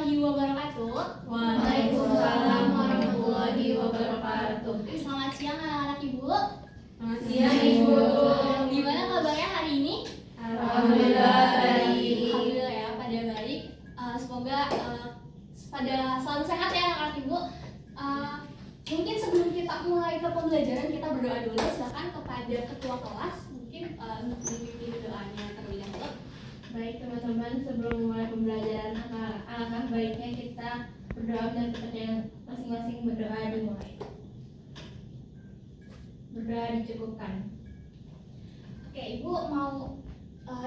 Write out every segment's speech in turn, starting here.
warahmatullahi wabarakatuh. Waalaikumsalam warahmatullahi wabarakatuh. Selamat siang anak-anak Ibu. Selamat siang Ibu. Gimana kabarnya hari ini? Alhamdulillah baik. Alhamdulillah ya, pada baik. Semoga pada selalu sehat ya anak-anak Ibu. Mungkin sebelum kita mulai ke pembelajaran kita berdoa dulu. Silakan kepada ketua kelas mungkin untuk memimpin doanya terlebih dahulu. Baik teman-teman, sebelum mulai pembelajaran alangkah baiknya kita berdoa dan kepercayaan masing-masing. Berdoa dimulai. Berdoa dicukupkan. Oke, Ibu mau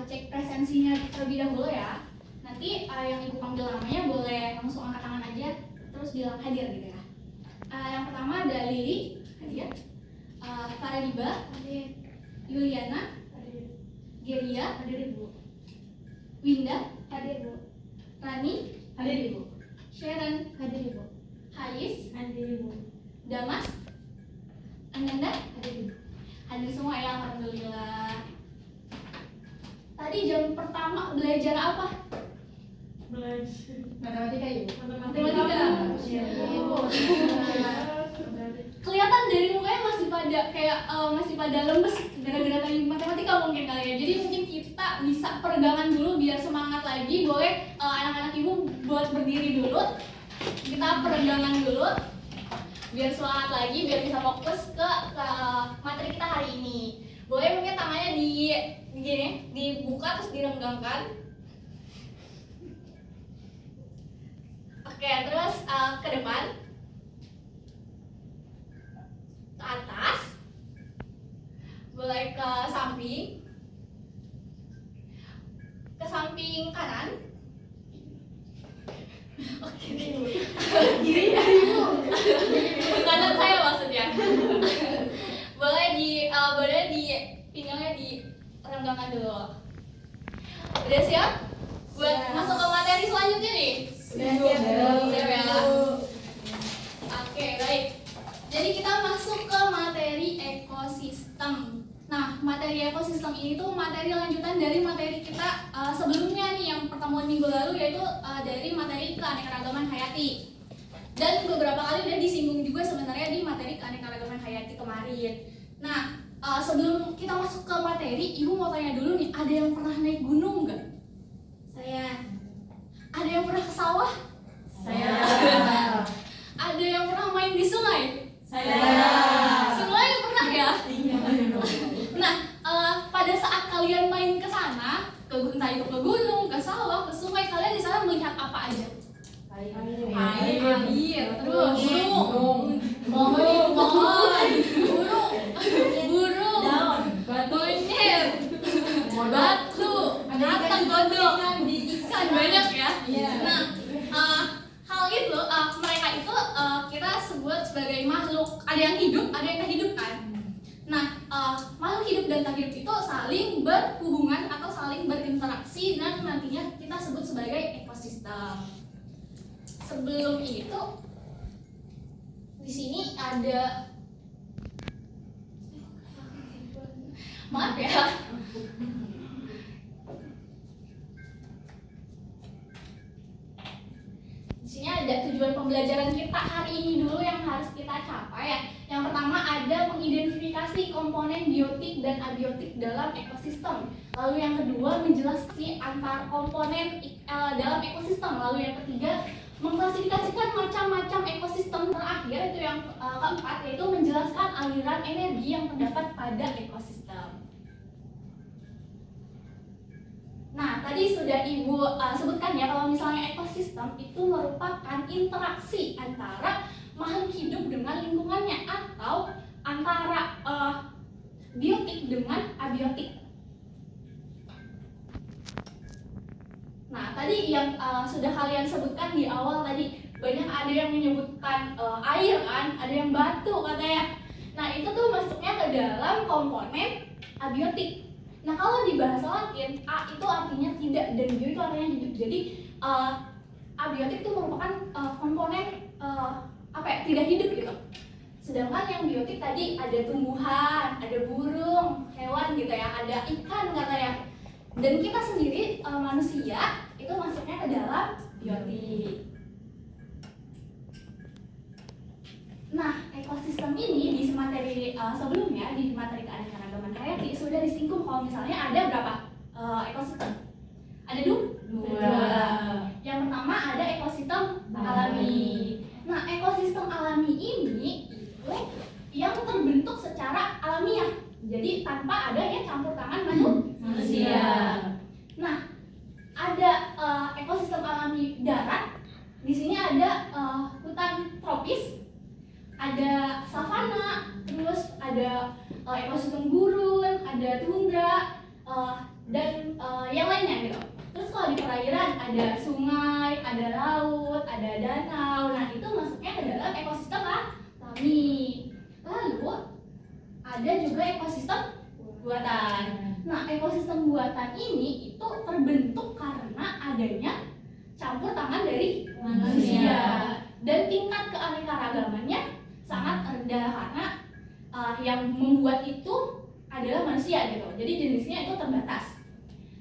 cek presensinya terlebih dahulu ya. Nanti yang Ibu panggil namanya boleh langsung angkat tangan aja, terus bilang hadir gitu ya. Yang pertama ada Lili, hadir. Faradiba, hadir. Yuliana, hadir. Geria, hadir Ibu. Winda, hadir Bu. Rani, Hadir Ibu. Sharon, Hadir Ibu. Hais, Hadir Ibu. Damas, Ananda, Hadir Ibu. hadir semua ya, alhamdulillah. Tadi jam pertama belajar apa? Belajar matematika Ibu. Matematika. Kelihatan dari mukanya masih pada lemes gara-gara tadi matematika mungkin kali ya. Jadi mungkin kita bisa peregangan dulu biar semangat lagi. Boleh anak-anak Ibu buat berdiri dulu. Kita peregangan dulu biar semangat lagi, biar bisa fokus ke materi kita hari ini. Boleh mungkin tangannya dibuka terus direnggangkan. Oke, terus ke depan, ke atas, boleh ke samping kanan. Oke, kiri ya Ibu. Kanan saya maksudnya. boleh di pinggangnya direnggangkan dulu. Udah siap? Buat masuk ke materi selanjutnya nih. Siap ya. Oke, baik. Jadi kita masuk ke materi ekosistem. Nah, materi ekosistem ini tuh materi lanjutan dari materi kita sebelumnya nih yang pertemuan minggu lalu, yaitu dari materi keanekaragaman hayati. Dan beberapa kali udah disinggung juga sebenarnya di materi keanekaragaman hayati kemarin. Nah, sebelum kita masuk ke materi, Ibu mau tanya dulu nih, ada yang pernah naik gunung nggak? Saya. Ada yang pernah ke sawah? Saya. Ada yang pernah main di sungai? Saya. Semuanya pernah ya? Nah, pada saat kalian main ke sana, entah itu ke gunung, ke sawah, ke sungai, kalian di sana melihat apa aja? Air, terus burung, burung, monyet, batu, batang godong, ikan banyak ya. Nah, hal itu mereka itu kita sebut sebagai makhluk, ada yang hidup, ada yang tak hidup kan. Nah, makhluk hidup dan tak hidup itu saling berhubungan atau saling berinteraksi dan nantinya kita sebut sebagai ekosistem. Sebelum itu, di sini ada, maaf ya. Di sini ada tujuan pembelajaran kita hari ini dulu yang harus kita capai ya. Yang pertama ada mengidentifikasi komponen biotik dan abiotik dalam ekosistem. Lalu yang kedua menjelaskan antar komponen dalam ekosistem. Lalu yang ketiga mengklasifikasikan macam-macam ekosistem. Terakhir itu yang keempat, yaitu menjelaskan aliran energi yang terdapat pada ekosistem. Nah, tadi sudah Ibu sebutkan ya, kalau misalnya ekosistem itu merupakan interaksi antara makhluk hidup dengan lingkungannya atau antara biotik dengan abiotik. Nah, tadi yang sudah kalian sebutkan di awal tadi, banyak ada yang menyebutkan air kan, ada yang batu katanya. Nah, itu tuh masuknya ke dalam komponen abiotik. Nah, kalau di bahasa Latin, a itu artinya tidak dan bio itu artinya hidup. Jadi abiotik itu merupakan komponen tidak hidup gitu. Sedangkan yang biotik tadi ada tumbuhan, ada burung, hewan gitu ya, ada ikan katanya. Dan kita sendiri manusia itu masuknya ke dalam biotik. Nah, ekosistem ini di materi sebelumnya, di materi keanekaragaman hayati sudah disinggung kalau misalnya ada berapa ekosistem? Ada dua. Yang pertama ada ekosistem alami. Nah, ekosistem alami ini itu yang terbentuk secara alamiah. Jadi tanpa adanya campur tangan manusia. Nah, ada ekosistem alami darat. Di sini ada hutan tropis, ada savana, terus ada ekosistem gurun, ada tundra, dan yang lainnya gitu. Terus kalau di perairan ada sungai, ada laut, ada danau. Nah, itu masuknya ke dalam ekosistem alami. Lalu ada juga ekosistem buatan. Nah, ekosistem buatan ini itu terbentuk karena adanya campur tangan dari manusia. Dan tingkat keanekaragamannya sangat rendah karena yang membuat itu adalah manusia gitu. Jadi jenisnya itu terbatas.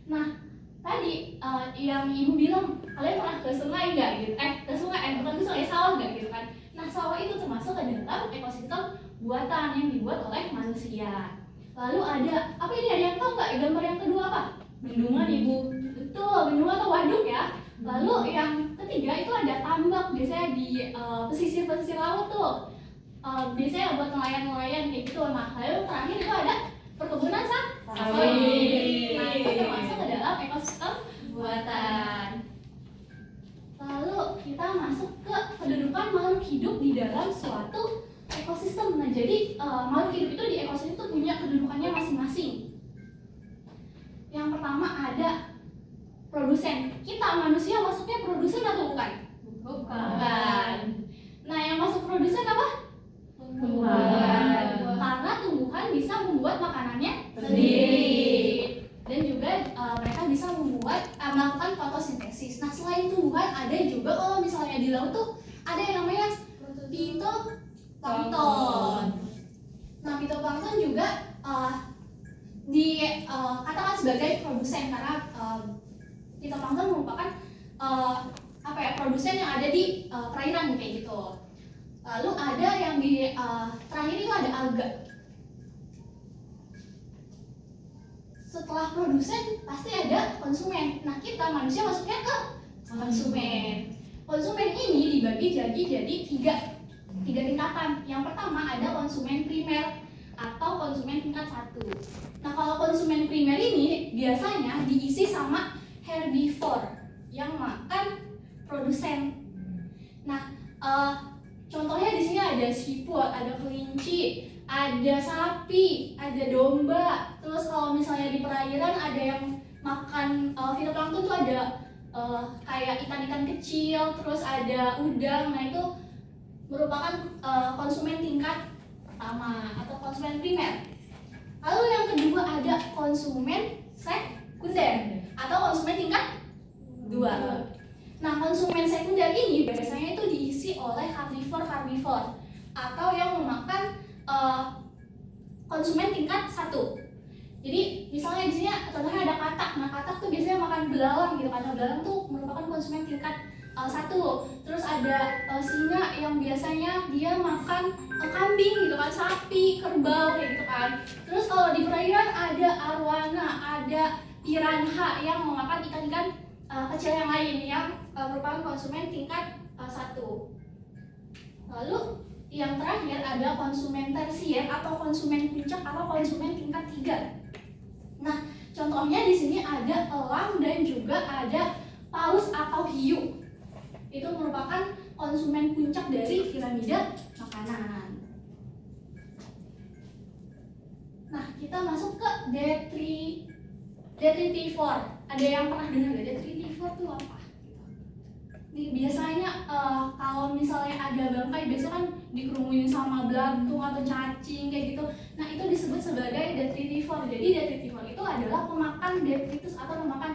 Nah, tadi yang ibu bilang kalian pernah ke sungai nggak gitu? Ke sungai, bukan ke sungai, sawah nggak gitu kan? Nah, sawah itu termasuk ke dalam ekosistem buatan yang dibuat oleh manusia. Lalu ada apa ini? Ada yang tahu nggak gambar yang kedua apa? Bendungan, ibu. Betul, bendungan atau waduk ya. Lalu yang ketiga itu ada tambak, biasanya di pesisir-pesisir laut tuh. Biasanya buat nelayan-nelayan kayak gitu. Nah, lalu terakhir itu ada perkebunan sawit. Nah, itu termasuk ke dalam ekosistem buatan. Lalu kita masuk ke kedudukan makhluk hidup di dalam suatu ekosistem. Nah, jadi makhluk hidup itu di ekosistem itu punya kedudukannya masing-masing. Yang pertama ada produsen. Kita manusia masuknya produsen atau bukan? Bukan. Nah, yang masuk produsen apa? Tumbuhan. Karena tumbuhan bisa membuat makanannya sendiri. Dan juga mereka bisa melakukan fotosintesis. Nah, selain tumbuhan ada juga kalau misalnya di laut tuh ada yang namanya fitoplankton. Nah, fitoplankton juga dikatakan sebagai produsen karena fitoplankton merupakan produsen yang ada di perairan kayak gitu. Lalu ada yang di terakhir itu ada alga. Setelah produsen pasti ada konsumen. Nah, kita manusia masuknya ke konsumen. Konsumen ini dibagi jadi tiga tingkatan. Yang pertama ada konsumen primer atau konsumen tingkat 1. Nah, kalau konsumen primer ini biasanya diisi sama herbivore yang makan produsen. Nah, contohnya di sini ada siput, ada kelinci, ada sapi, ada domba. Terus kalau misalnya di perairan ada yang makan fitoplankton tuh ada kayak ikan-ikan kecil, terus ada udang. Nah, itu merupakan konsumen tingkat pertama atau konsumen primer. Lalu yang kedua ada konsumen sekunder atau konsumen tingkat 2. Nah, konsumen sekunder ini biasanya itu diisi oleh karbivor atau yang memakan konsumen tingkat 1. Jadi misalnya di sini contohnya ada katak. Nah, katak tuh biasanya makan belalang gitu. Karena belalang tuh merupakan konsumen tingkat 1. Terus ada singa yang biasanya dia makan kambing gitu kan, sapi, kerbau kayak gitu kan. Terus kalau di perairan ada arwana, ada piranha yang memakan ikan-ikan kecil yang lain yang merupakan konsumen tingkat 1. Lalu yang terakhir ada konsumen tersier atau konsumen puncak atau konsumen tingkat 3. Nah, contohnya di sini ada elang dan juga ada paus atau hiu. Itu merupakan konsumen puncak dari piramida makanan. Nah, kita masuk ke detritivore. Ada yang pernah dengar gak detritivore itu apa? Nih, biasanya kalau misalnya ada bangkai biasanya kan dikerumunin sama belatung atau cacing kayak gitu. Nah, itu disebut sebagai detritivore. Jadi detritivore itu adalah pemakan detritus atau pemakan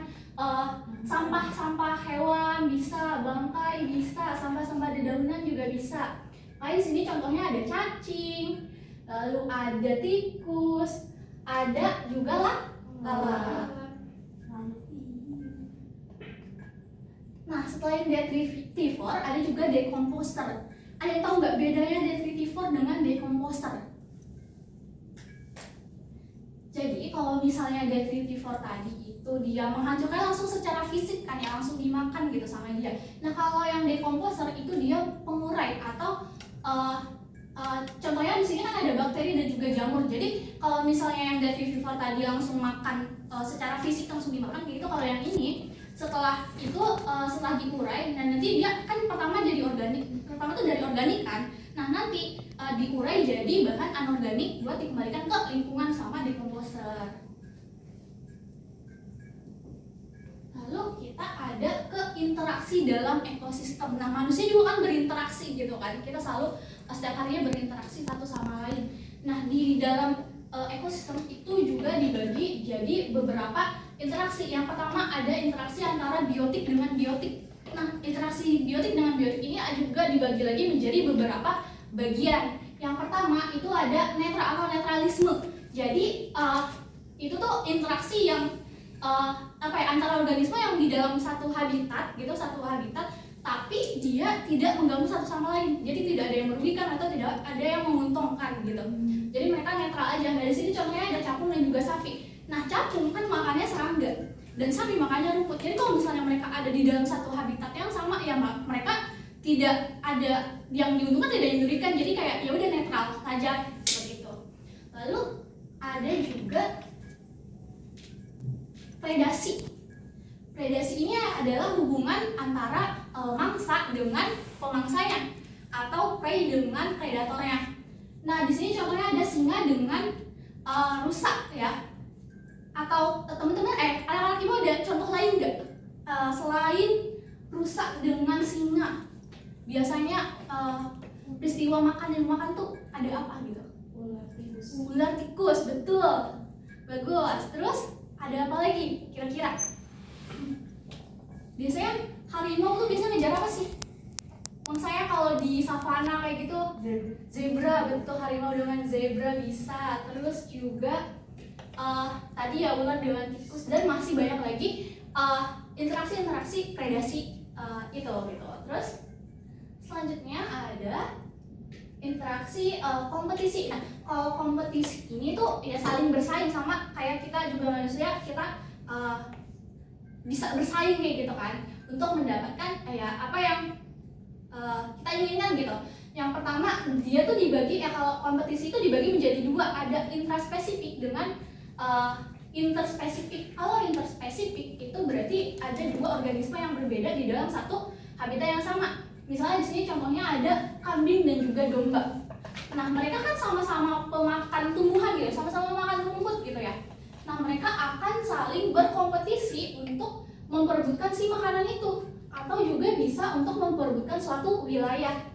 sampah-sampah hewan, bisa bangkai, bisa sampah-sampah dedaunan juga bisa. Kayak di sini contohnya ada cacing, lalu ada tikus, ada juga lalat. Nah, selain detritivore ada juga decomposer. Ada yang tahu nggak bedanya detritivore dengan decomposer? Jadi kalau misalnya detritivore tadi itu dia menghancurkan langsung secara fisik kan ya, langsung dimakan gitu sama dia. Nah kalau yang decomposer itu dia pengurai atau contohnya di sini kan ada bakteri dan juga jamur. Jadi kalau misalnya yang detritivore tadi langsung makan secara fisik langsung dimakan gitu, kalau yang ini setelah itu setelah diurai, dan nanti dia kan pertama jadi organik, pertama tuh dari organik kan. Nah nanti diurai jadi bahan anorganik buat dikembalikan ke lingkungan sama decomposer. Lalu kita ada ke interaksi dalam ekosistem. Nah manusia juga kan berinteraksi gitu kan, kita selalu setiap harinya berinteraksi satu sama lain. Nah di dalam ekosistem itu juga dibagi jadi beberapa interaksi. Yang pertama ada interaksi antara biotik dengan biotik. Nah interaksi biotik dengan biotik ini juga dibagi lagi menjadi beberapa bagian. Yang pertama itu ada netral atau netralisme. Jadi itu tuh interaksi yang antara organisme yang di dalam satu habitat gitu, tapi dia tidak mengganggu satu sama lain. Jadi tidak ada yang merugikan atau tidak ada yang menguntungkan gitu. Jadi mereka netral aja. Nah di sini contohnya ada capung dan juga sapi. Nah capung kan makannya serangga dan sapi makannya rumput. Jadi kalau misalnya mereka ada di dalam satu habitat yang sama ya mereka tidak ada yang diuntungkan, tidak yang dirugikan. Jadi kayak ya udah netral saja seperti itu. Lalu ada juga predasi. Predasi ini adalah hubungan antara mangsa dengan pemangsanya atau prey dengan predatornya. Nah, di sini contohnya ada singa dengan rusa ya. Atau teman-teman anak-anak ibu ada contoh lain nggak selain rusa dengan singa? Biasanya peristiwa makan yang makan tuh ada apa gitu? Ular tikus, betul. Bagus. Terus ada apa lagi kira-kira? Biasanya harimau tuh biasa ngejar apa sih? Saya kalau di savana kayak gitu zebra, betul, harimau dengan zebra bisa. Terus juga tadi ya ular dengan tikus, dan masih banyak lagi interaksi predasi itu gitu. Terus selanjutnya ada interaksi kompetisi. Nah kalau kompetisi ini tuh ya saling bersaing, sama kayak kita juga manusia, kita bisa bersaing kayak gitu kan untuk mendapatkan apa yang kita inginkan gitu. Yang pertama dia tuh dibagi kalau kompetisi itu dibagi menjadi dua, ada intraspesifik dengan interspesifik. Kalau interspesifik itu berarti ada dua organisme yang berbeda di dalam satu habitat yang sama. Misalnya di sini contohnya ada kambing dan juga domba. Nah mereka kan sama-sama pemakan tumbuhan gitu, sama-sama makan rumput gitu ya. Nah mereka akan saling berkompetisi untuk memperebutkan si makanan itu, atau juga bisa untuk memperebutkan suatu wilayah.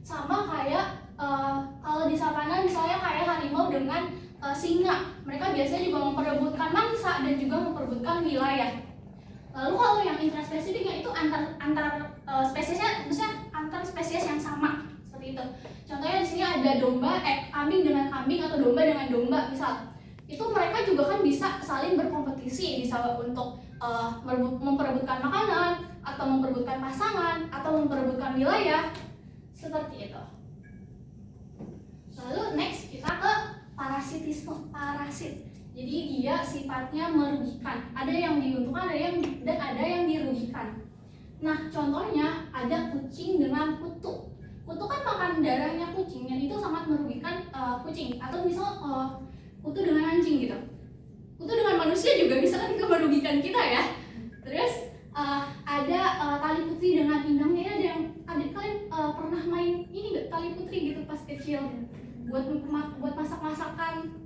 Sama kayak kalau di savana misalnya kayak harimau dengan singa, mereka biasanya juga memperebutkan mangsa dan juga memperebutkan wilayah. Lalu kalau yang intraspesifiknya itu antar spesiesnya, maksudnya antar spesies yang sama seperti itu. Contohnya di sini ada kambing dengan kambing atau domba dengan domba misal. Itu mereka juga kan bisa saling berkompetisi, bisa untuk memperebutkan makanan atau memperebutkan pasangan atau memperebutkan wilayah seperti itu. Lalu next kita ke parasitisme. Parasit. Jadi dia sifatnya merugikan. Ada yang diuntungkan, ada yang dirugikan. Nah, contohnya ada kucing dengan kutu. Kutu kan makan darahnya kucing, dan itu sangat merugikan kucing. Atau misal kutu dengan anjing gitu. Kutu dengan manusia juga bisa kan itu merugikan kita ya. Terus ada tali putri dengan indang. Ini ada yang kalian pernah main ini nggak, tali putri gitu pas kecil buat masak-masakan.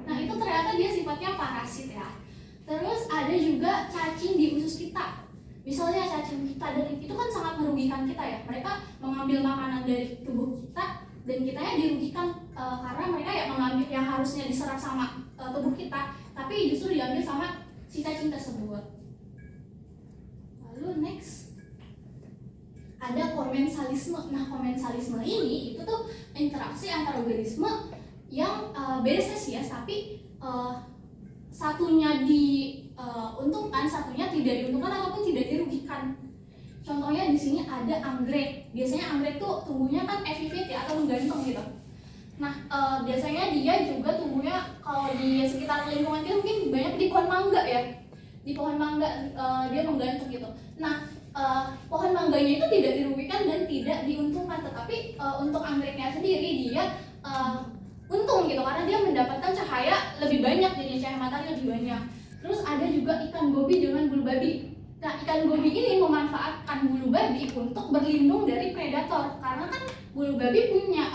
Nah itu ternyata dia sifatnya parasit ya. Terus ada juga cacing di usus kita. Misalnya cacing kita, dan itu kan sangat merugikan kita ya. Mereka mengambil makanan dari tubuh kita dan kitanya dirugikan karena mereka ya mengambil yang harusnya diserap sama tubuh kita, tapi justru diambil sama si cacing tersebut. Lalu next ada komensalisme. Nah komensalisme ini itu tuh interaksi antar organisme yang beda spesies, tapi satunya diuntungkan, satunya tidak diuntungkan ataupun tidak dirugikan. Contohnya di sini ada anggrek. Biasanya anggrek tuh tumbuhnya kan epifit ya, atau menggantung gitu. Nah, biasanya dia juga tumbuhnya kalau di sekitar lingkungan kita mungkin banyak di pohon mangga ya. Di pohon mangga dia menggantung gitu. Nah, pohon mangganya itu tidak dirugikan dan tidak diuntungkan, tetapi untuk anggreknya sendiri dia untung gitu karena dia mendapatkan cahaya lebih banyak, jadi cahaya matahari lebih banyak. Terus ada juga ikan gobi dengan bulu babi. Nah, ikan gobi ini memanfaatkan bulu babi untuk berlindung dari predator karena kan bulu babi punya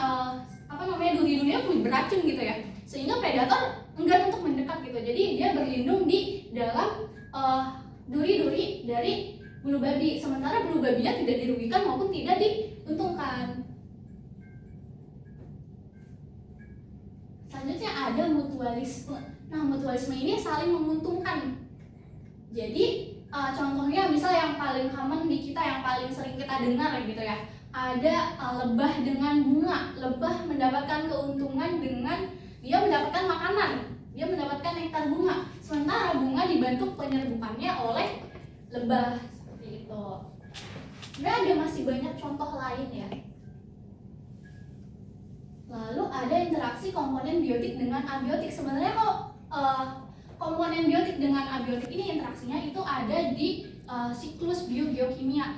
duri-durinya beracun gitu ya, sehingga predator enggan untuk mendekat gitu. Jadi dia berlindung di dalam duri-duri dari bulu babi, sementara bulu babinya tidak dirugikan maupun tidak diuntungkan. Selanjutnya ada mutualisme. Nah, mutualisme ini saling menguntungkan. Jadi contohnya misal yang paling common di kita, yang paling sering kita dengar gitu ya, ada lebah dengan bunga. Lebah mendapatkan keuntungan dengan dia mendapatkan makanan, dia mendapatkan nektar bunga, sementara bunga dibantu penyerbukannya oleh lebah, seperti itu. Sebenarnya ada masih banyak contoh lain ya. Lalu ada interaksi komponen biotik dengan abiotik. Sebenarnya kok komponen biotik dengan abiotik ini interaksinya itu ada di siklus biogeokimia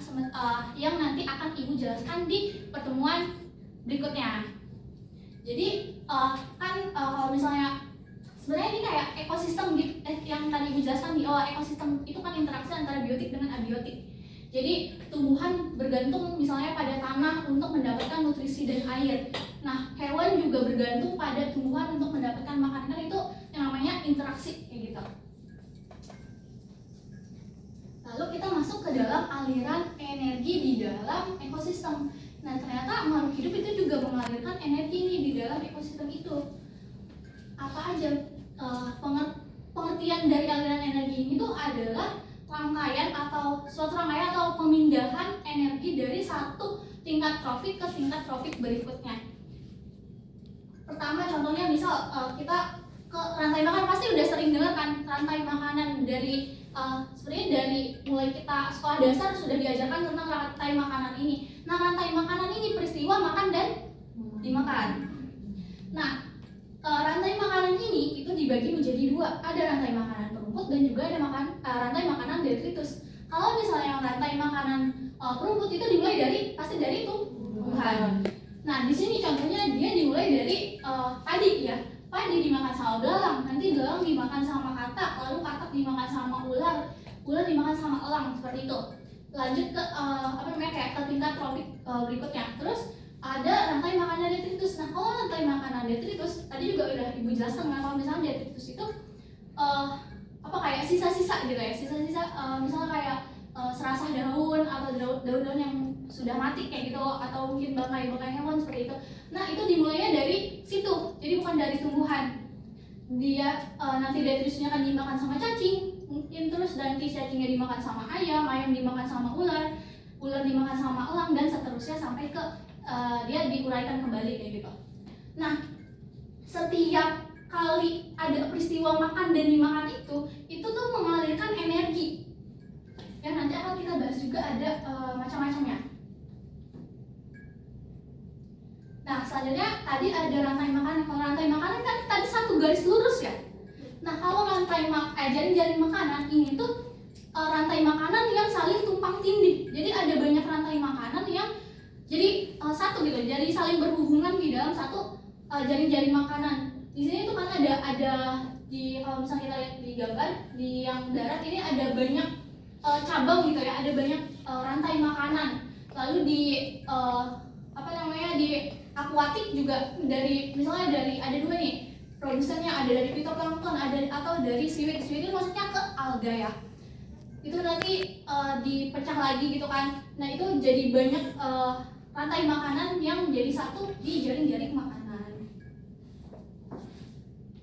yang nanti akan Ibu jelaskan di pertemuan berikutnya. Jadi kalau misalnya sebenarnya ini kayak ekosistem yang tadi Ibu jelaskan di awal, ekosistem itu kan interaksi antara biotik dengan abiotik. Jadi tumbuhan bergantung misalnya pada tanah untuk mendapatkan nutrisi dan air. Nah, hewan juga bergantung pada tumbuhan untuk mendapatkan makanan. Itu yang namanya interaksi kayak gitu. Lalu kita masuk ke dalam aliran energi di dalam ekosistem. Nah, ternyata makhluk hidup itu juga mengalirkan energi nih di dalam ekosistem itu. Apa aja? Pengertian dari aliran energi ini tuh adalah rangkaian atau suatu rangkaian atau pemindahan energi dari satu tingkat trofik ke tingkat trofik berikutnya. Pertama contohnya misal kita ke rantai makanan, pasti udah sering dengar kan rantai makanan dari sebenarnya dari mulai kita sekolah dasar sudah diajarkan tentang rantai makanan ini. Nah, rantai makanan ini peristiwa makan dan dimakan. Nah, rantai makanan ini itu dibagi menjadi dua. Ada rantai makanan perumput dan juga ada rantai makanan detritus. Kalau misalnya yang rantai makanan perumput itu dimulai pasti dari tumbuhan. Nah, di sini contohnya dia dimulai dari padi ya. Padi dimakan sama belalang, nanti belalang dimakan sama katak, lalu katak dimakan sama ular, ular dimakan sama elang, seperti itu. Lanjut ke kayak ke tingkat tropik berikutnya. Terus ada rantai makanan detritus. Nah, kalau rantai makanan detritus tadi juga udah Ibu jelaskan, kalau misalnya detritus itu kayak sisa-sisa gitu ya, sisa-sisa misalnya kayak serasah daun atau daun-daun yang sudah mati kayak gitu, atau mungkin bangkai-bangkai hewan seperti itu. Nah, itu dimulainya dari situ, jadi bukan dari tumbuhan. Dia nanti detritusnya akan dimakan sama cacing mungkin, terus nanti cacingnya dimakan sama ayam dimakan sama ular dimakan sama elang, dan seterusnya sampai ke dia diuraikan kembali kayak gitu. Nah, setiap kali ada peristiwa makan dan dimakan itu tuh mengalirkan energi yang nanti akan kita bahas juga, ada macam-macamnya. Nah, selanjutnya tadi ada rantai makanan. Kalau rantai makanan kan tadi satu garis lurus ya. Nah, kalau rantai jaring-jaring makanan ini tuh rantai makanan yang saling tumpang tindih. Jadi ada banyak rantai makanan yang jadi satu gitu, jadi saling berhubungan di dalam satu jaring-jaring makanan. Di sini tuh kan ada di, kalau misalnya kita lihat di gambar di yang darat ini ada banyak cabang gitu ya, ada banyak rantai makanan. Lalu di di akuatik juga misalnya ada dua nih produsennya, ada dari fitoplankton atau dari seaweed itu maksudnya ke alga ya. Itu nanti dipecah lagi gitu kan. Nah, itu jadi banyak rantai makanan yang menjadi satu di jaring-jaring makanan.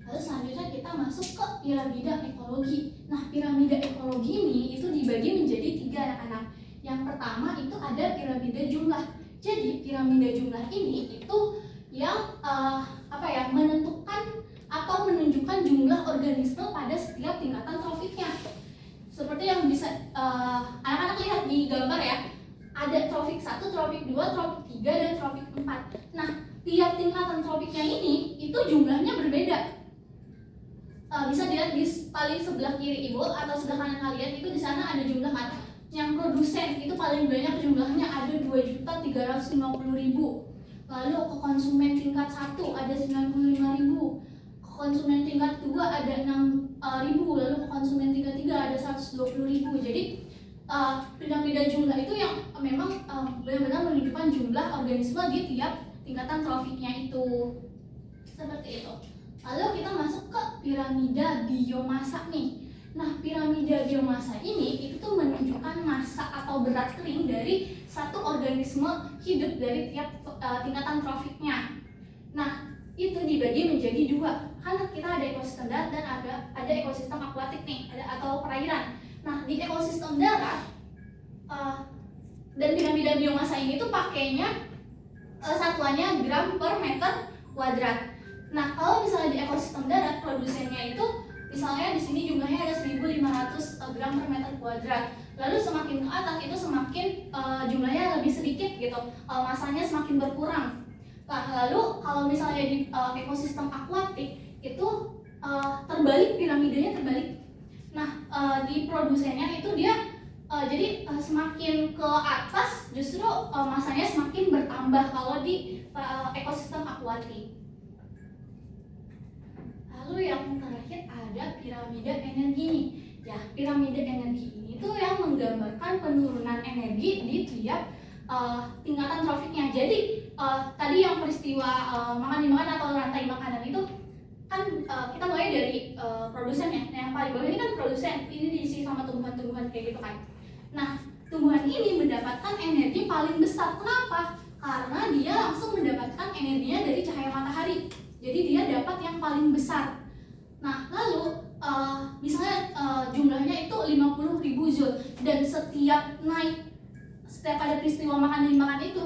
Lalu selanjutnya kita masuk ke piramida ekologi. Nah, piramida ekologi ini itu dibagi menjadi 3 anak-anak. Yang pertama itu ada piramida jumlah. Jadi piramida jumlah ini itu yang menentukan atau menunjukkan jumlah organisme pada setiap tingkatan trofiknya. Seperti yang bisa anak-anak lihat di gambar ya. ada tropik 1, tropik 2, tropik 3, dan tropik 4. Nah, tiap tingkatan tropiknya ini itu jumlahnya berbeda. Bisa dilihat di paling sebelah kiri ibu atau sebelah kanan kalian itu di sana ada jumlah kan. Yang produsen itu paling banyak jumlahnya ada 2.350.000. Lalu ke konsumen tingkat 1 ada 95.000. Ke konsumen tingkat 2 ada 6.000. Lalu ke konsumen tingkat 3 ada 120.000. Jadi piramida jumlah itu yang memang benar-benar menunjukkan jumlah organisme di tiap tingkatan trofiknya itu. Seperti itu. Lalu kita masuk ke piramida biomasa nih. Nah, piramida biomasa ini itu tuh menunjukkan massa atau berat kering dari satu organisme hidup dari tiap tingkatan trofiknya. Nah, itu dibagi menjadi dua. Karena kita ada ekosistem darat dan ada ekosistem akuatik nih, atau perairan. Nah, di ekosistem darat dan piramida biomasa ini tuh pakainya satuannya gram per meter kuadrat. Nah, kalau misalnya di ekosistem darat produsennya itu misalnya di sini jumlahnya ada 1.500 gram per meter kuadrat. Lalu semakin ke atas itu semakin jumlahnya lebih sedikit gitu, masanya semakin berkurang. Nah, lalu kalau misalnya di ekosistem akuatik itu terbalik, piramidanya terbalik. Nah, di produsennya itu dia jadi semakin ke atas justru masanya semakin bertambah kalau di ekosistem akuatik. Lalu yang terakhir ada piramida energi nih. Ya, piramida energi ini tuh yang menggambarkan penurunan energi di tiap tingkatan trofiknya. Jadi tadi yang peristiwa makan dimakan atau rantai makanan itu kan kita mulai dari produsen ya. Nah, yang paling bawah ini kan produsen, ini diisi sama tumbuhan-tumbuhan kayak gitu kan. Nah, tumbuhan ini mendapatkan energi paling besar. Kenapa? Karena dia langsung mendapatkan energinya dari cahaya matahari. Jadi dia dapat yang paling besar. Nah, lalu misalnya jumlahnya itu 50.000 joule dan setiap ada peristiwa makan dimakan itu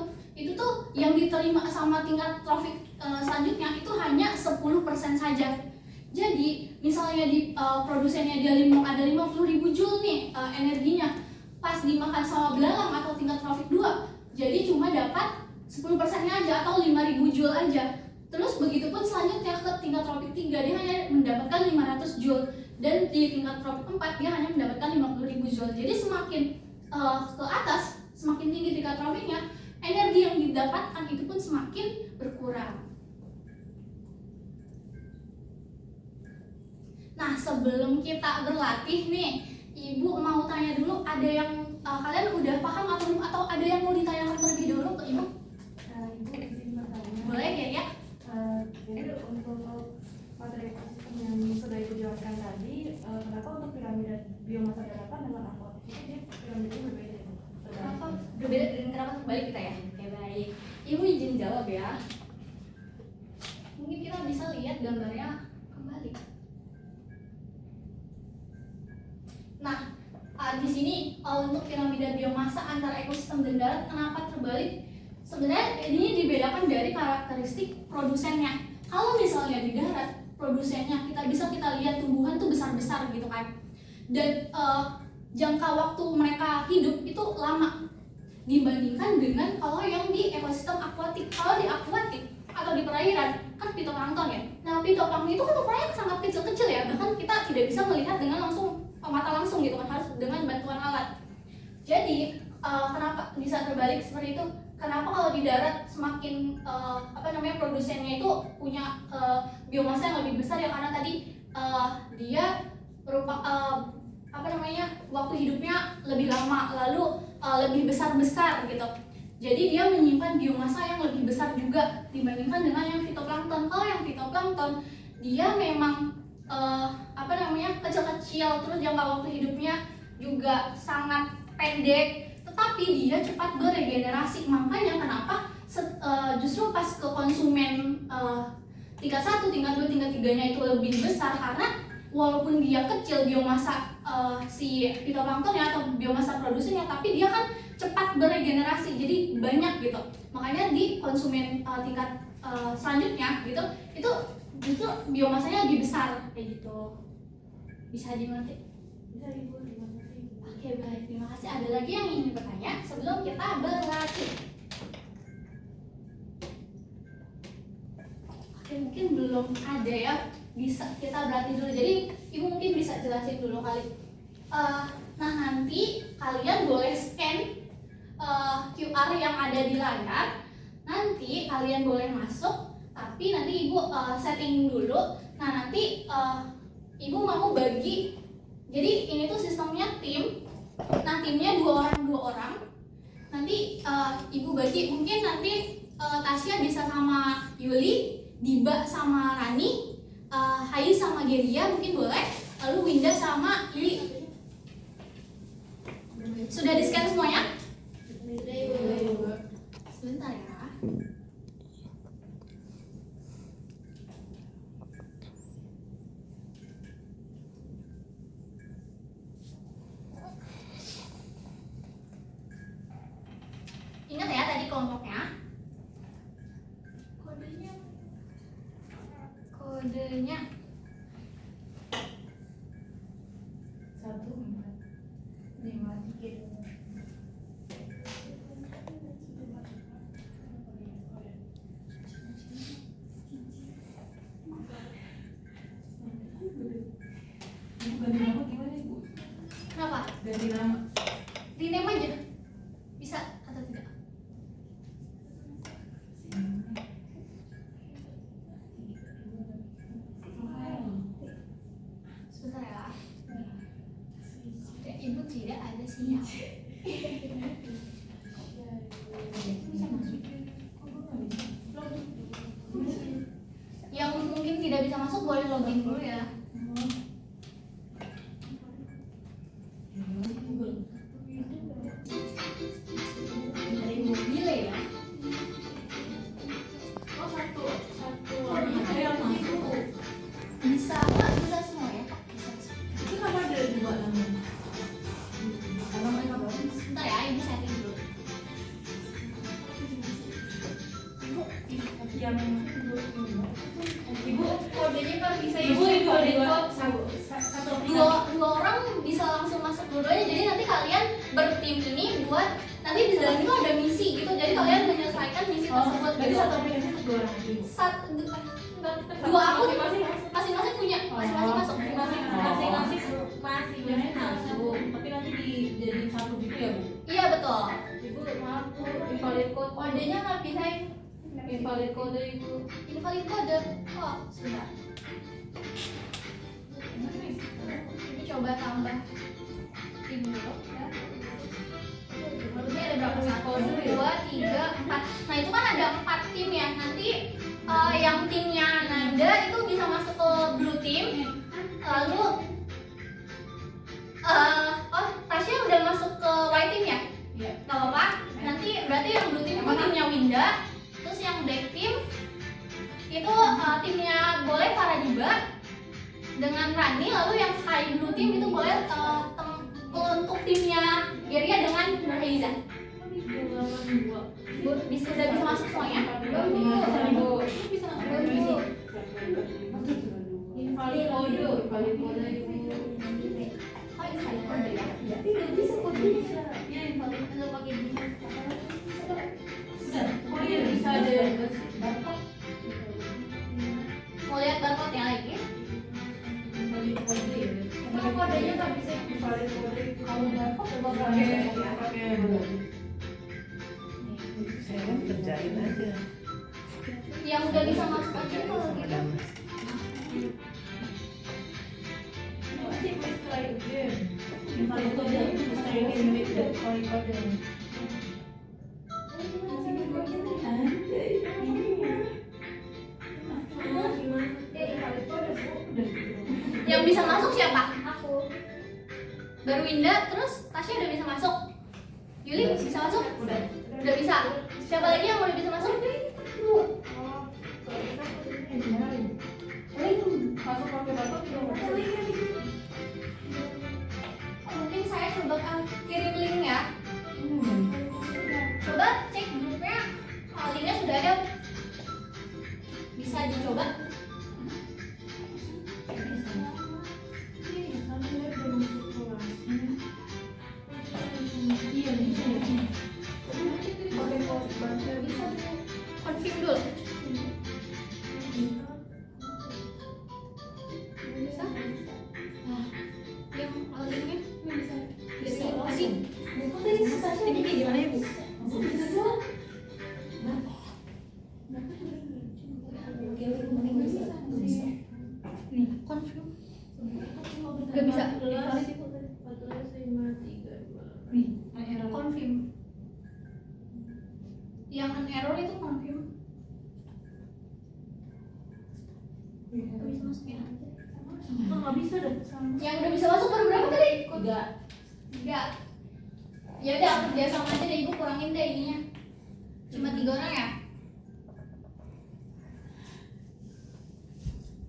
tuh yang diterima sama tingkat trofik selanjutnya itu hanya 10% saja. Jadi misalnya di produsennya dia ada 50.000 joule nih energinya, pas dimakan sama belalang atau tingkat trofik 2 jadi cuma dapat 10%-nya aja atau 5.000 joule aja. Terus begitupun selanjutnya ke tingkat tropik 3 dia hanya mendapatkan 500 joule dan di tingkat tropik 4 dia hanya mendapatkan 50.000 joule. Jadi semakin ke atas, semakin tinggi tingkat tropiknya, energi yang didapatkan itu pun semakin berkurang. Nah, sebelum kita berlatih nih, Ibu mau tanya dulu, ada yang kalian udah paham atau belum, atau ada yang mau ditanyakan terlebih dulu ke Ibu? Ibu izin bertanya. Boleh ya? Jadi untuk materi ekosistem yang sudah Ibu jelaskan tadi, kenapa untuk piramida biomasa daratan dengan akuatik itu dia piramidanya berbeda? Kenapa berbeda dan kenapa terbalik kita ya? Oke, baik. Ibu izin jawab ya. Mungkin kita bisa lihat gambarnya kembali. Nah, di sini untuk piramida biomasa antara ekosistem dan darat kenapa terbalik? Sebenarnya ini dibedakan dari karakteristik produsennya. Kalau misalnya di darat, produsennya kita lihat tumbuhan tuh besar-besar gitu kan. Dan jangka waktu mereka hidup itu lama dibandingkan dengan kalau yang di ekosistem akuatik. Kalau di akuatik atau di perairan kan fitoplankton ya. Nah, fitoplankton itu kan ukurannya sangat kecil-kecil ya. Bahkan kita tidak bisa melihat dengan mata langsung gitu kan, harus dengan bantuan alat. Jadi kenapa bisa terbalik seperti itu? Kenapa kalau di darat semakin produsennya itu punya biomasa yang lebih besar ya, karena tadi dia waktu hidupnya lebih lama, lalu lebih besar gitu. Jadi dia menyimpan biomasa yang lebih besar juga dibandingkan dengan yang fitoplankton. Kalau yang fitoplankton dia memang kecil-kecil, terus jangka waktu hidupnya juga sangat pendek, tetapi dia cepat beregenerasi. Makanya kenapa justru pas ke konsumen tingkat 1, tingkat 2, tingkat 3-nya itu lebih besar, karena walaupun dia kecil biomasa si fitoplankton ya atau biomasa produsennya, tapi dia kan cepat beregenerasi, jadi banyak gitu. Makanya di konsumen tingkat selanjutnya gitu, itu justru biomasanya lebih besar kayak gitu. Bisa dimengerti? Bisa Ibu dimengerti? Oke, Oke, baik. Terima kasih. Ada lagi yang ingin bertanya sebelum kita berlatih? Oke, mungkin belum ada ya. Bisa kita berlatih dulu. Jadi ibu mungkin bisa jelasin dulu kali. Nah, nanti kalian boleh scan QR yang ada di layar. Nanti kalian boleh masuk, tapi nanti ibu setting dulu. Nah, nanti ibu mau bagi. Jadi ini tuh sistemnya tim. Nah, timnya dua orang. Nanti ibu bagi, mungkin nanti Tasya bisa sama Yuli, Diba sama Rani, Hayu sama Geria mungkin boleh, lalu Winda sama Lili. Sudah di scan semuanya? Sebentar ya. Ingat ya tadi kelompoknya. Kodenya 1, 4, 5, 3. Ganti nama gimana ibu? Kenapa? Ganti nama. Rename aja. Bisa atau tidak? Sebentar ya. Ya, ibu tidak ada sinyal. Yang mungkin tidak bisa masuk boleh login dulu ya. Delay ya. Oh, satu. Ada yang masuk. Bisa nggak? Bisa semua ya Pak? Bisa. Itu kenapa ada 2 namanya? Kalau mereka baru. Sebentar ya, ibu setting dulu. Yang Ibu kodenya kalau bisa ya. Ibu kode satu. dua orang bisa langsung masuk dua-duanya. Jadi nanti kalian bertim ini buat nanti di dalam itu ada misi gitu. Jadi kalian menyelesaikan misi tersebut. Jadi Gitu. satu aplikasi untuk 2 orang ibu. Dua akun masing-masing punya, masing-masing masuk. Masing-masing masuk, tapi nanti dijadiin satu gitu ya Bu? Iya betul. Ibu maaf Bu, invalid code. Kodenya nggak bisa. Invalid code Ibu. Invalid kode. Oh, sebentar. Ini coba tambah tim dulu ya. Harusnya ada berapa? 1, 2, 3, 4. Nah itu kan ada 4 tim ya. Nanti yang timnya Nanda itu bisa masuk ke blue team. Lalu Tasya udah masuk ke white team ya? Iya. Gak apa-apa. Nanti berarti yang blue team itu timnya Winda. Terus yang black team itu timnya boleh Faradiba dengan Rani. Lalu yang sky blue team itu boleh untuk timnya Geria dengan Nurhaiza. Bisa udah bisa masuk semuanya? Ibu. Bisa masuk dulu. Invalid code Ibu. Oh, invalid kode ya? Iya invalid. Untuk pakai gini. Oh iya bisa ada barcode. Mau lihat barcode-nya lagi? Invalid code ya. Kalau kodenya nggak bisa. Invalid code. Kalau barcode coba Pakai Saya kan kerjain aja. Yang udah bisa masuk aja kalau gitu. invalid code Ibu training with the code. Yang bisa masuk siapa? Aku. Baru Winda, terus Tasya udah bisa masuk. Yuli bisa masuk? Udah bisa. Siapa lagi yang udah bisa masuk? masuk pakai barcode juga. Mungkin saya coba kirim link ya. Coba cek grupnya, linknya sudah ada. Bisa dicoba. Confirm dulu. Bisa? Nah, yang audionya bisa. Tadi kayak gimana ya, Bu? Nih, confirm. Gak bisa. Nih, confirm. Yang error itu confirm. Gak bisa masuk ya? Nggak bisa deh. Yang udah bisa masuk baru berapa tadi? 3. 3. Ya udah, kerja sama aja deh, Ibu kurangin deh ininya. Cuma 3 orang ya?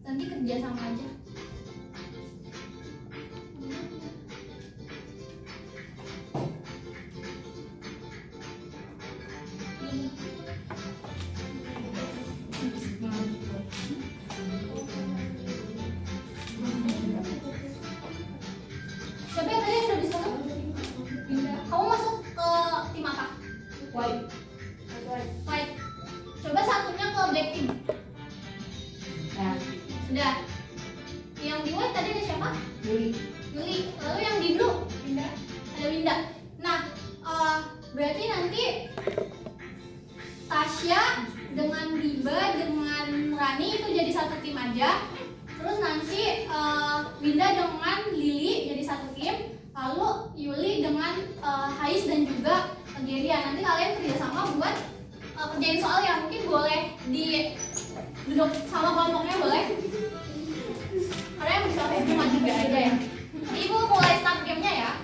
Nanti kerja sama aja. Siapa yang tadi yang udah bisa masuk? Kamu masuk ke tim apa? White. White. Coba satunya ke black team. Nah, Sudah. Yang di white tadi ada siapa? Yuli. Yuli. Lalu yang di blue? Winda. Ada Winda. Nah, berarti nanti Tasya dengan Biba dengan Rani itu jadi satu tim aja. Terus nanti Winda dengan Lili jadi satu tim. Lalu Yuli dengan Hais dan juga Geria. Nanti kalian kerjasama buat kerjain soal ya. Mungkin boleh di duduk sama kelompoknya boleh. Karena yang bisa pakai cuma 3 aja ya. Jadi Ibu mulai start gamenya ya.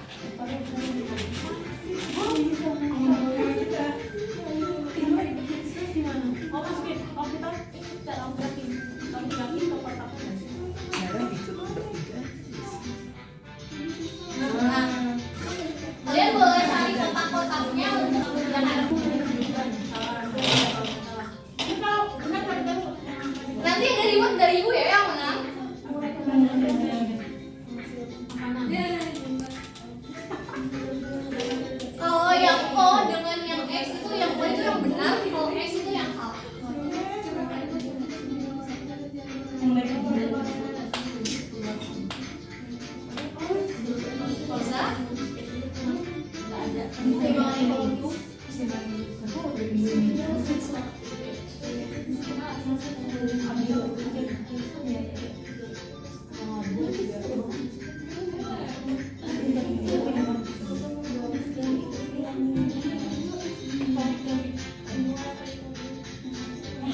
Oh masukin. Oh kita cara gerakin. Kalau gerakin ke kotak nggak sih? Sekarang ikut bertiga. Nah, kalian boleh cari kotak-kotaknya untuk menggunakan. Nanti dari Ibu ya yang menang. Kalau yang O dengan yang X itu yang O itu yang benar, kalau X itu yang salah. Bisa?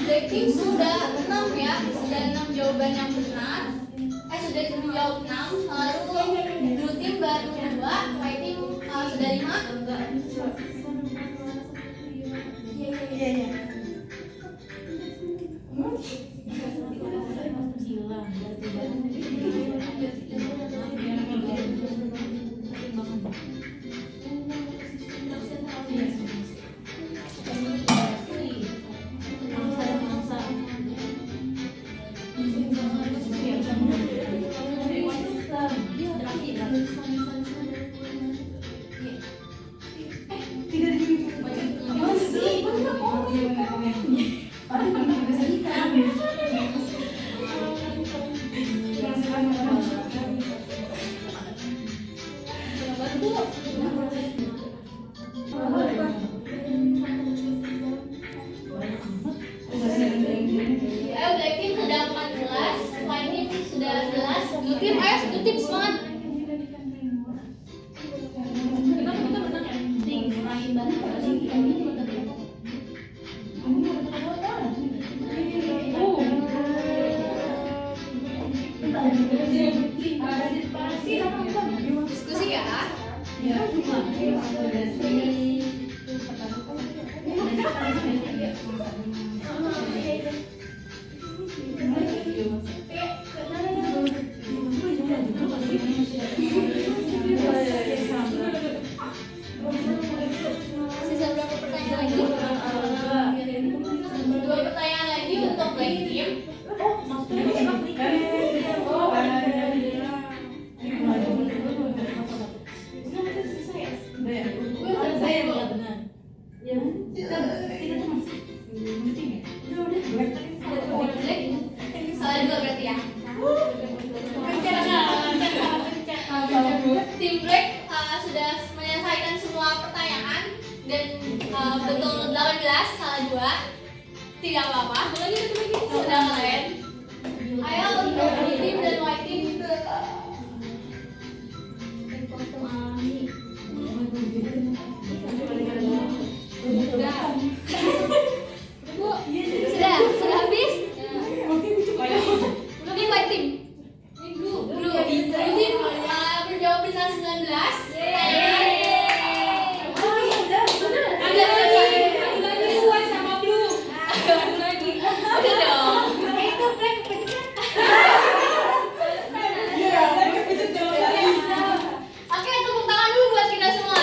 Blackpink sudah 6 ya, sudah 6 jawaban yang benar. Sudah jawab 6. Lalu blue team baru 2, white team sudah 5. Iya. Black team sudah 14, white team sudah 11. Blue team, ayo satu tim semangat. Diskusi ya. Sisa berapa pertanyaan lagi? 2 pertanyaan lagi untuk black team. Penting ya? Salah dua berarti ya. Tim Black sudah menyelesaikan semua pertanyaan dan betul 18, salah 2. Tidak apa-apa. Sudah kalian. Ayo untuk blue team dan white team. Sudah habis? Ini white team. Blue team menjawab dengan 19. Udah dong. Oke, tepuk tangan dulu buat kita semua.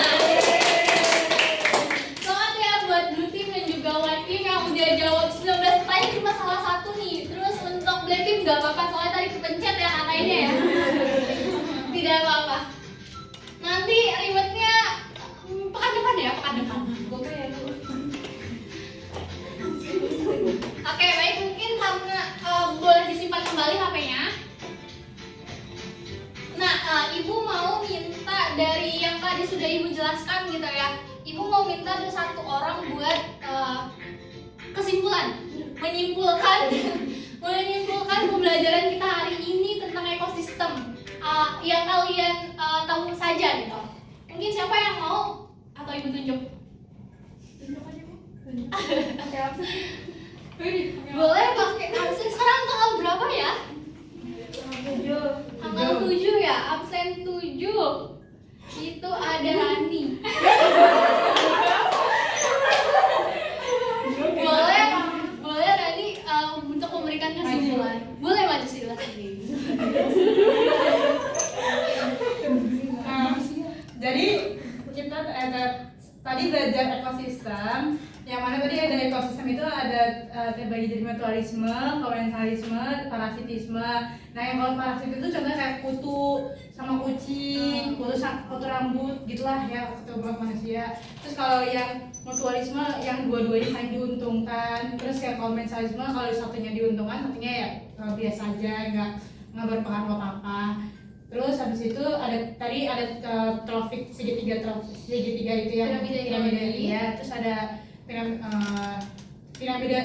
Selamat ya buat blue team dan juga white team yang udah jawab 19 pertanyaan cuma salah satu nih. Terus untuk black team gak apa-apa soalnya tadi kepencet ya katanya ya. Tidak apa-apa. Nanti rewardnya pekan depan ya, pekan depan. Oke, baik, mungkin karena boleh disimpan kembali HP-nya. Nah, Ibu mau minta dari yang tadi sudah Ibu jelaskan gitu ya. Ibu mau minta ada satu orang buat kesimpulan, menyimpulkan pembelajaran kita hari ini tentang ekosistem yang kalian tahu saja gitu. Mungkin siapa yang mau atau Ibu tunjuk? Boleh pakai absen. Sekarang tanggal berapa ya? Tanggal 7 ya, absen 7. Itu ada Rani. Boleh Rani untuk memberikan kesimpulan. Boleh maju silahkan. Jadi kita tadi belajar ekosistem, yang mana tadi ada ekosistem itu ada terbagi jadi mutualisme, komensalisme, parasitisme. Nah yang kalau parasit itu contohnya kayak kutu sama kucing, kutu rambut gitulah ya, kutu manusia. Terus kalau yang mutualisme yang dua-duanya saling diuntungkan. Terus yang komensalisme kalau satunya diuntungkan, satunya ya biasa aja, nggak berpengaruh apa-apa. Terus habis itu ada trofik segitiga itu yang piramida ya. Terus ada piramida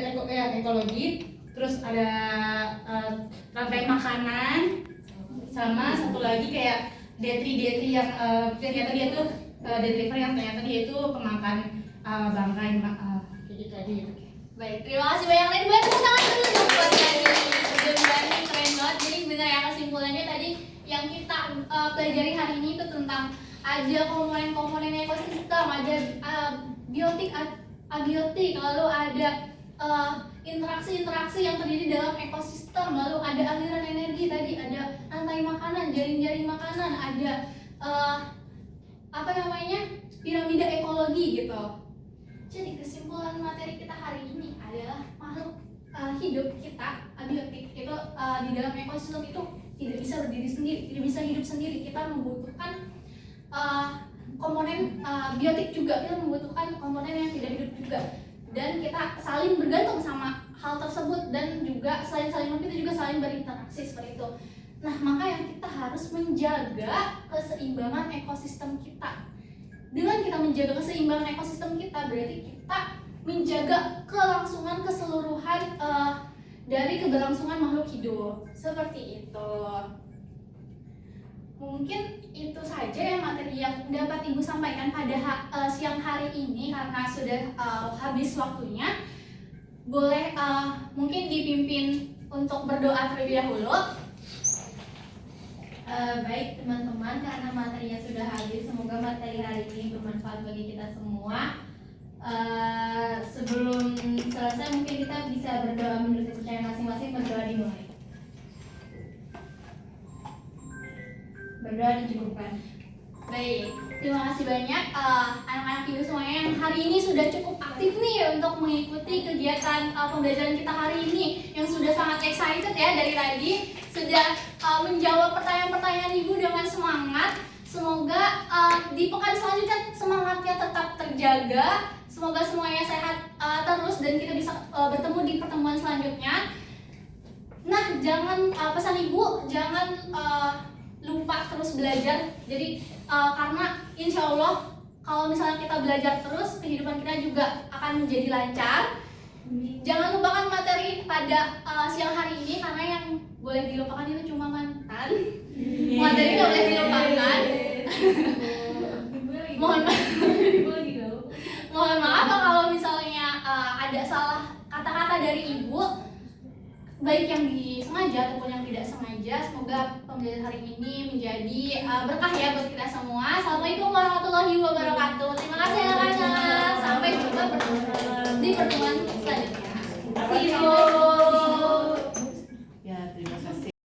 ekologi. Terus ada rantai makanan, sama satu lagi kayak detri yang ternyata dia tuh detriver yang ternyata dia itu pemakan bangkai kayak gitu aja gitu. Baik, terima kasih banyak lagi. Buat tepuk tangan dulu dong buat Rani. Udah berani, keren banget. Jadi benar ya kesimpulannya tadi yang kita pelajari hari ini itu tentang ada komponen-komponen ekosistem, ada biotik, abiotik, lalu ada interaksi-interaksi yang terjadi dalam ekosistem, lalu ada aliran energi tadi, ada rantai makanan, jaring-jaring makanan, ada piramida ekologi gitu. Jadi kesimpulan materi kita hari ini adalah makhluk hidup kita, abiotik itu di dalam ekosistem itu tidak bisa berdiri sendiri, tidak bisa hidup sendiri. Kita membutuhkan komponen biotik juga, kita membutuhkan komponen yang tidak hidup juga, dan kita saling bergantung sama hal tersebut, dan juga saling kita juga saling berinteraksi seperti itu. Nah, maka yang kita harus menjaga keseimbangan ekosistem kita. Dengan kita menjaga keseimbangan ekosistem kita, berarti kita menjaga kelangsungan keseluruhan dari keberlangsungan makhluk hidup. Seperti itu. Mungkin itu saja yang materi yang dapat Ibu sampaikan pada siang hari ini, karena sudah habis waktunya. Boleh mungkin dipimpin untuk berdoa terlebih dahulu. Baik teman-teman, karena materinya sudah habis, semoga materi hari ini bermanfaat bagi kita semua. Sebelum selesai mungkin kita bisa berdoa menurut kepercayaan masing-masing. Berdoa dimulai. Berdoa dicukupkan. Baik, terima kasih banyak anak-anak Ibu semuanya yang hari ini sudah cukup aktif nih untuk mengikuti kegiatan pembelajaran kita hari ini, yang sudah sangat excited ya dari tadi, sudah menjawab pertanyaan-pertanyaan Ibu dengan semangat. Semoga di pekan selanjutnya semangatnya tetap terjaga, semoga semuanya sehat terus terus dan kita bisa bertemu di pertemuan selanjutnya. Nah, jangan pesan ibu, jangan lupa terus belajar. Jadi karena insya Allah kalau misalnya kita belajar terus, kehidupan kita juga akan menjadi lancar. Jangan lupakan materi pada siang hari ini, karena yang boleh dilupakan itu cuma mantan. Materi nggak boleh dilupakan. Mohon maaf kalau misalnya ada salah kata-kata dari ibu, baik yang disengaja ataupun yang tidak sengaja. Semoga pembelajaran hari ini menjadi berkah ya buat kita semua. Assalamualaikum warahmatullahi wabarakatuh. Terima kasih anak-anak. Sampai jumpa di pertemuan selanjutnya. See you.